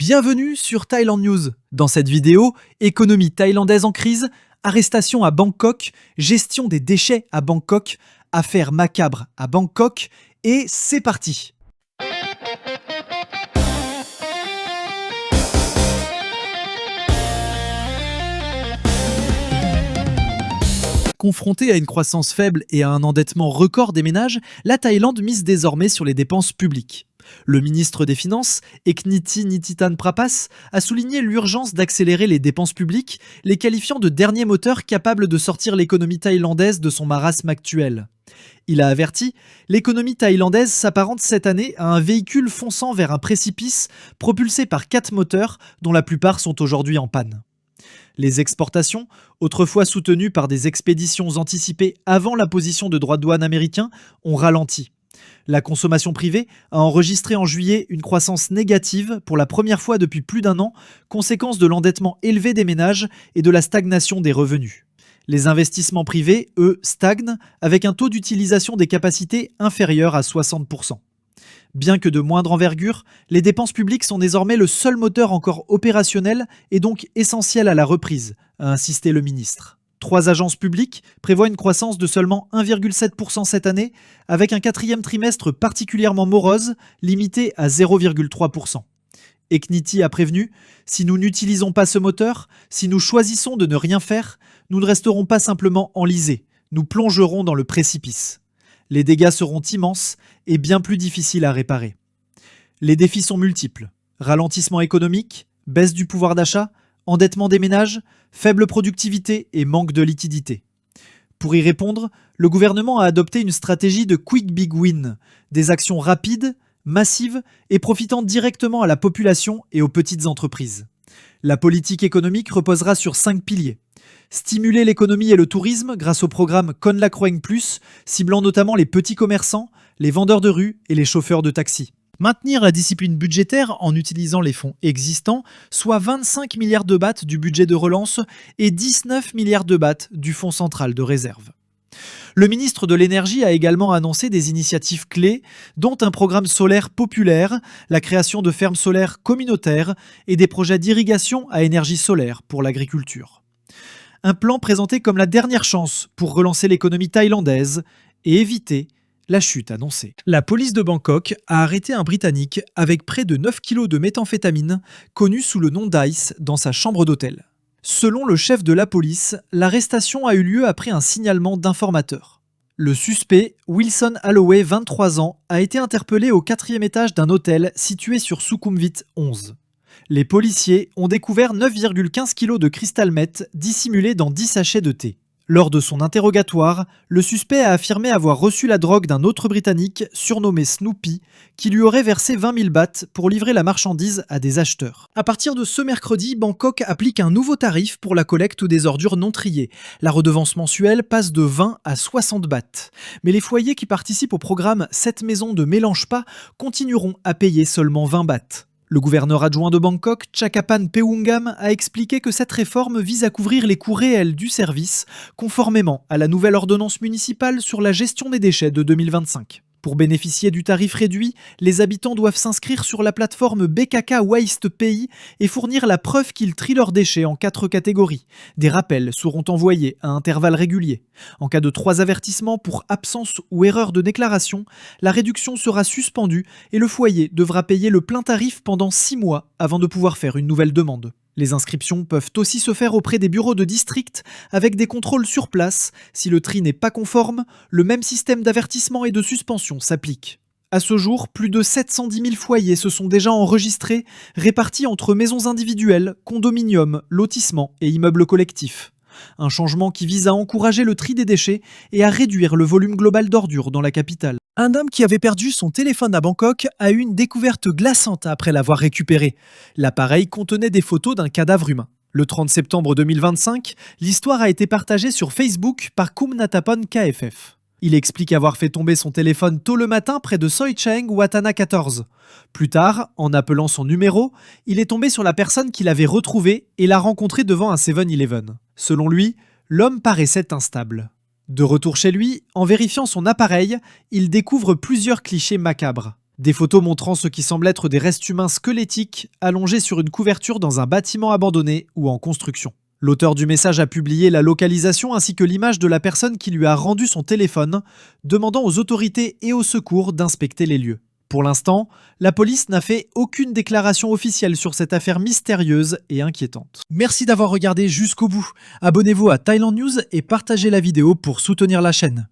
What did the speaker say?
Bienvenue sur Thailand News. Dans cette vidéo, économie thaïlandaise en crise, arrestation à Bangkok, gestion des déchets à Bangkok, affaires macabres à Bangkok, et c'est parti. Confrontée à une croissance faible et à un endettement record des ménages, la Thaïlande mise désormais sur les dépenses publiques. Le ministre des Finances, Ekniti Nititan Prapas, a souligné l'urgence d'accélérer les dépenses publiques, les qualifiant de dernier moteur capable de sortir l'économie thaïlandaise de son marasme actuel. Il a averti, l'économie thaïlandaise s'apparente cette année à un véhicule fonçant vers un précipice propulsé par 4 moteurs dont la plupart sont aujourd'hui en panne. Les exportations, autrefois soutenues par des expéditions anticipées avant l'imposition de droits de douane américains, ont ralenti. La consommation privée a enregistré en juillet une croissance négative pour la première fois depuis plus d'un an, conséquence de l'endettement élevé des ménages et de la stagnation des revenus. Les investissements privés, eux, stagnent avec un taux d'utilisation des capacités inférieur à 60%. Bien que de moindre envergure, les dépenses publiques sont désormais le seul moteur encore opérationnel et donc essentiel à la reprise, a insisté le ministre. 3 agences publiques prévoient une croissance de seulement 1,7% cette année, avec un quatrième trimestre particulièrement morose, limité à 0,3%. Ekniti a prévenu, si nous n'utilisons pas ce moteur, si nous choisissons de ne rien faire, nous ne resterons pas simplement enlisés, nous plongerons dans le précipice. Les dégâts seront immenses et bien plus difficiles à réparer. Les défis sont multiples. Ralentissement économique, baisse du pouvoir d'achat, endettement des ménages, faible productivité et manque de liquidité. Pour y répondre, le gouvernement a adopté une stratégie de Quick Big Win, des actions rapides, massives et profitant directement à la population et aux petites entreprises. La politique économique reposera sur 5 piliers. Stimuler l'économie et le tourisme grâce au programme Kon Lakroeng Plus, ciblant notamment les petits commerçants, les vendeurs de rue et les chauffeurs de taxi. Maintenir la discipline budgétaire en utilisant les fonds existants, soit 25 milliards de bahts du budget de relance et 19 milliards de bahts du Fonds central de réserve. Le ministre de l'Énergie a également annoncé des initiatives clés, dont un programme solaire populaire, la création de fermes solaires communautaires et des projets d'irrigation à énergie solaire pour l'agriculture. Un plan présenté comme la dernière chance pour relancer l'économie thaïlandaise et éviter la chute annoncée. La police de Bangkok a arrêté un Britannique avec près de 9 kilos de méthamphétamine, connu sous le nom d'Ice, dans sa chambre d'hôtel. Selon le chef de la police, l'arrestation a eu lieu après un signalement d'informateur. Le suspect, Wilson Holloway, 23 ans, a été interpellé au 4e étage d'un hôtel situé sur Sukhumvit 11. Les policiers ont découvert 9,15 kg de cristal meth dissimulé dans 10 sachets de thé. Lors de son interrogatoire, le suspect a affirmé avoir reçu la drogue d'un autre Britannique surnommé Snoopy, qui lui aurait versé 20 000 bahts pour livrer la marchandise à des acheteurs. À partir de ce mercredi, Bangkok applique un nouveau tarif pour la collecte des ordures non triées. La redevance mensuelle passe de 20 à 60 bahts. Mais les foyers qui participent au programme 7 maisons de mélange pas continueront à payer seulement 20 bahts. Le gouverneur adjoint de Bangkok, Chakapan Peungam, a expliqué que cette réforme vise à couvrir les coûts réels du service, conformément à la nouvelle ordonnance municipale sur la gestion des déchets de 2025. Pour bénéficier du tarif réduit, les habitants doivent s'inscrire sur la plateforme BKK Waste Pay et fournir la preuve qu'ils trient leurs déchets en 4 catégories. Des rappels seront envoyés à intervalles réguliers. En cas de 3 avertissements pour absence ou erreur de déclaration, la réduction sera suspendue et le foyer devra payer le plein tarif pendant 6 mois avant de pouvoir faire une nouvelle demande. Les inscriptions peuvent aussi se faire auprès des bureaux de district avec des contrôles sur place. Si le tri n'est pas conforme, le même système d'avertissement et de suspension s'applique. À ce jour, plus de 710 000 foyers se sont déjà enregistrés, répartis entre maisons individuelles, condominiums, lotissements et immeubles collectifs. Un changement qui vise à encourager le tri des déchets et à réduire le volume global d'ordures dans la capitale. Un homme qui avait perdu son téléphone à Bangkok a eu une découverte glaçante après l'avoir récupéré. L'appareil contenait des photos d'un cadavre humain. Le 30 septembre 2025, l'histoire a été partagée sur Facebook par Kumnatapon KFF. Il explique avoir fait tomber son téléphone tôt le matin près de Soicheng Watana 14. Plus tard, en appelant son numéro, il est tombé sur la personne qui l'avait retrouvé et l'a rencontré devant un 7-Eleven. Selon lui, l'homme paraissait instable. De retour chez lui, en vérifiant son appareil, il découvre plusieurs clichés macabres. Des photos montrant ce qui semble être des restes humains squelettiques allongés sur une couverture dans un bâtiment abandonné ou en construction. L'auteur du message a publié la localisation ainsi que l'image de la personne qui lui a rendu son téléphone, demandant aux autorités et aux secours d'inspecter les lieux. Pour l'instant, la police n'a fait aucune déclaration officielle sur cette affaire mystérieuse et inquiétante. Merci d'avoir regardé jusqu'au bout. Abonnez-vous à Thailand News et partagez la vidéo pour soutenir la chaîne.